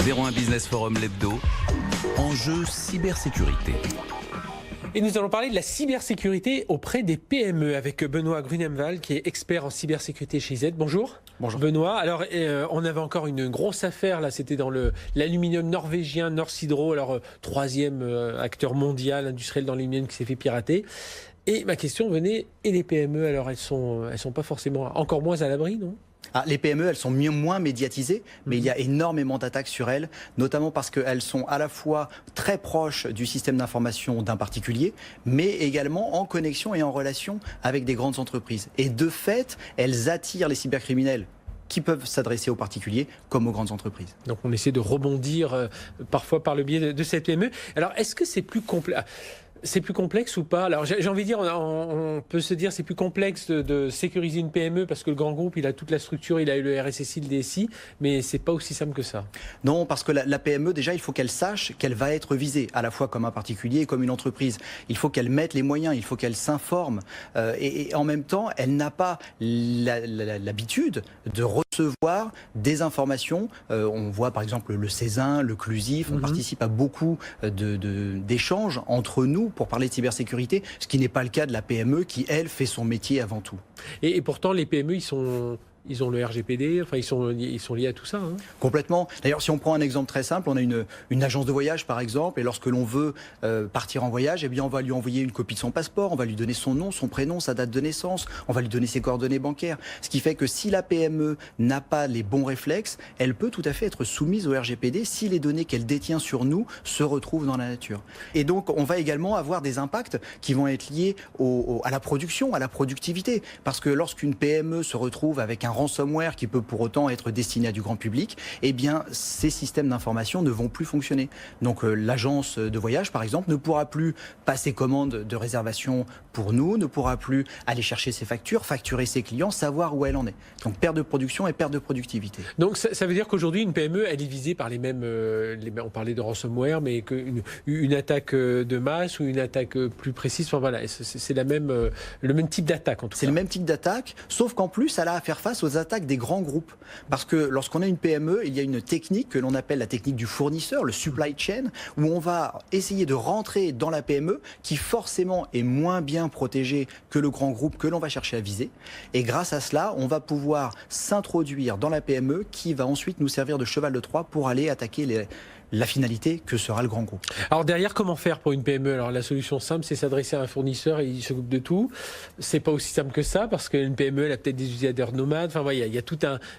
01 Business Forum l'hebdo, enjeu cybersécurité. Et nous allons parler de la cybersécurité auprès des PME avec Benoît Grunemwald qui est expert en cybersécurité chez IZ. Bonjour. Bonjour. Benoît. Alors, on avait encore une grosse affaire, là, c'était dans l'aluminium norvégien Norsk Hydro, alors troisième acteur mondial industriel dans l'aluminium qui s'est fait pirater. Et ma question venait, et les PME, alors elles sont pas forcément, encore moins à l'abri, non ? Les PME, elles sont moins médiatisées, mais il y a énormément d'attaques sur elles, notamment parce qu'elles sont à la fois très proches du système d'information d'un particulier, mais également en connexion et en relation avec des grandes entreprises. Et de fait, elles attirent les cybercriminels qui peuvent s'adresser aux particuliers comme aux grandes entreprises. Donc on essaie de rebondir parfois par le biais de cette PME. Alors est-ce que c'est plus complexe ? C'est plus complexe ou pas ? Alors j'ai envie de dire, on peut se dire c'est plus complexe de sécuriser une PME parce que le grand groupe, il a toute la structure, il a eu le RSSI, le DSI, mais c'est pas aussi simple que ça. Non, parce que la PME, déjà, il faut qu'elle sache qu'elle va être visée, à la fois comme un particulier et comme une entreprise. Il faut qu'elle mette les moyens, il faut qu'elle s'informe. Et en même temps, elle n'a pas l'habitude de recevoir des informations. On voit par exemple le Césin, le Clusif, on participe à beaucoup d'échanges entre nous pour parler de cybersécurité, ce qui n'est pas le cas de la PME qui, elle, fait son métier avant tout. Et pourtant, les PME, ils ont le RGPD, enfin ils sont liés à tout ça. Hein. Complètement. D'ailleurs, si on prend un exemple très simple, on a une agence de voyage par exemple, et lorsque l'on veut partir en voyage, eh bien on va lui envoyer une copie de son passeport, on va lui donner son nom, son prénom, sa date de naissance, on va lui donner ses coordonnées bancaires. Ce qui fait que si la PME n'a pas les bons réflexes, elle peut tout à fait être soumise au RGPD si les données qu'elle détient sur nous se retrouvent dans la nature. Et donc on va également avoir des impacts qui vont être liés à la production, à la productivité. Parce que lorsqu'une PME se retrouve avec un ransomware qui peut pour autant être destiné à du grand public, eh bien ces systèmes d'information ne vont plus fonctionner. Donc l'agence de voyage par exemple ne pourra plus passer commande de réservation pour nous, ne pourra plus aller chercher ses factures, facturer ses clients, savoir où elle en est. Donc perte de production et perte de productivité. Donc ça veut dire qu'aujourd'hui une PME elle est visée par les mêmes, on parlait de ransomware, mais une attaque de masse ou une attaque plus précise, enfin voilà, c'est le même type d'attaque en tout cas. C'est le même type d'attaque, sauf qu'en plus elle a à faire face aux attaques des grands groupes. Parce que lorsqu'on a une PME, il y a une technique que l'on appelle la technique du fournisseur, le supply chain, où on va essayer de rentrer dans la PME qui forcément est moins bien protégée que le grand groupe que l'on va chercher à viser. Et grâce à cela, on va pouvoir s'introduire dans la PME qui va ensuite nous servir de cheval de Troie pour aller attaquer la finalité que sera le grand groupe. Alors derrière, comment faire pour une PME ? Alors la solution simple, c'est s'adresser à un fournisseur et il s'occupe de tout. C'est pas aussi simple que ça parce qu'une PME, elle a peut-être des utilisateurs nomades. Enfin voilà, il y a tout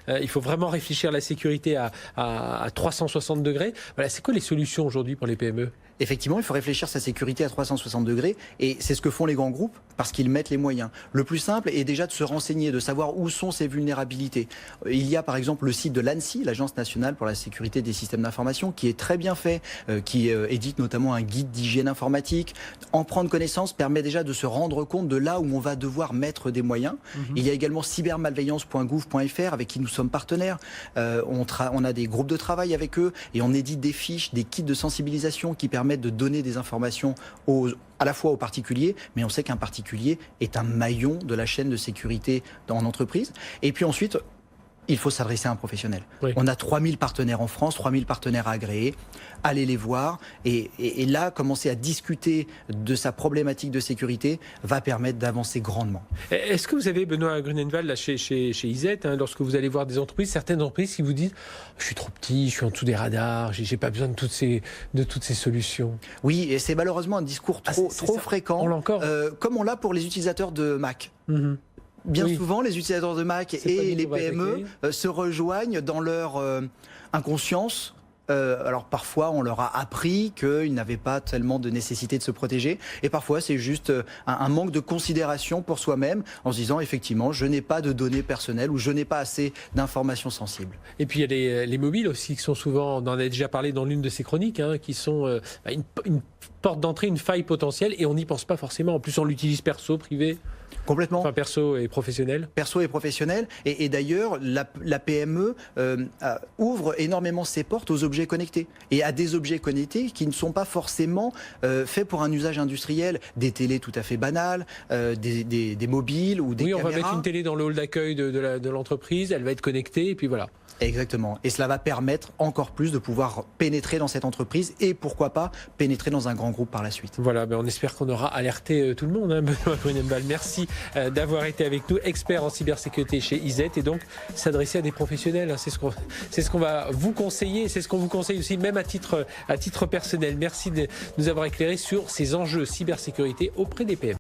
il faut vraiment réfléchir à la sécurité à 360 degrés. Voilà, c'est quoi les solutions aujourd'hui pour les PME ? Effectivement, il faut réfléchir sa sécurité à 360 degrés et c'est ce que font les grands groupes parce qu'ils mettent les moyens. Le plus simple est déjà de se renseigner, de savoir où sont ces vulnérabilités. Il y a par exemple le site de l'ANSSI, l'Agence nationale pour la sécurité des systèmes d'information, qui est très bien fait, qui édite notamment un guide d'hygiène informatique. En prendre connaissance permet déjà de se rendre compte de là où on va devoir mettre des moyens. Il y a également cybermalveillance.gouv.fr avec qui nous sommes partenaires. On a des groupes de travail avec eux et on édite des fiches, des kits de sensibilisation qui permettent de donner des informations à la fois aux particuliers, mais on sait qu'un particulier est un maillon de la chaîne de sécurité en entreprise. Et puis ensuite, il faut s'adresser à un professionnel. Oui. On a 3000 partenaires en France, 3000 partenaires agréés. Allez les voir et là, commencer à discuter de sa problématique de sécurité va permettre d'avancer grandement. Est-ce que vous avez, Benoît Grunemwald, là, chez IZ, lorsque vous allez voir des entreprises, certaines entreprises qui vous disent « je suis trop petit, je suis en dessous des radars, j'ai pas besoin de toutes ces solutions ». Oui, et c'est malheureusement un discours trop fréquent, on l'a encore. Comme on l'a pour les utilisateurs de Mac. Bien souvent, les utilisateurs de Mac et les PME se rejoignent dans leur inconscience. Alors parfois, on leur a appris qu'ils n'avaient pas tellement de nécessité de se protéger. Et parfois, c'est juste un manque de considération pour soi-même en se disant, effectivement, je n'ai pas de données personnelles ou je n'ai pas assez d'informations sensibles. Et puis, il y a les mobiles aussi qui sont souvent, on en a déjà parlé dans l'une de ces chroniques, qui sont une porte d'entrée, une faille potentielle et on n'y pense pas forcément. En plus, on l'utilise perso, privé. Complètement. Enfin, perso et professionnel. Perso et professionnel. Et d'ailleurs, la PME ouvre énormément ses portes aux objets connectés. Et à des objets connectés qui ne sont pas forcément faits pour un usage industriel. Des télés tout à fait banales, des mobiles ou des caméras. Oui, on va mettre une télé dans le hall d'accueil de l'entreprise, elle va être connectée et puis voilà. Exactement. Et cela va permettre encore plus de pouvoir pénétrer dans cette entreprise et pourquoi pas pénétrer dans un grand groupe par la suite. Voilà, on espère qu'on aura alerté tout le monde. Benoît Grunenwald, merci d'avoir été avec nous, expert en cybersécurité chez IZ, et donc s'adresser à des professionnels. C'est ce qu'on va vous conseiller, c'est ce qu'on vous conseille aussi, même à titre personnel. Merci de nous avoir éclairé sur ces enjeux cybersécurité auprès des PME.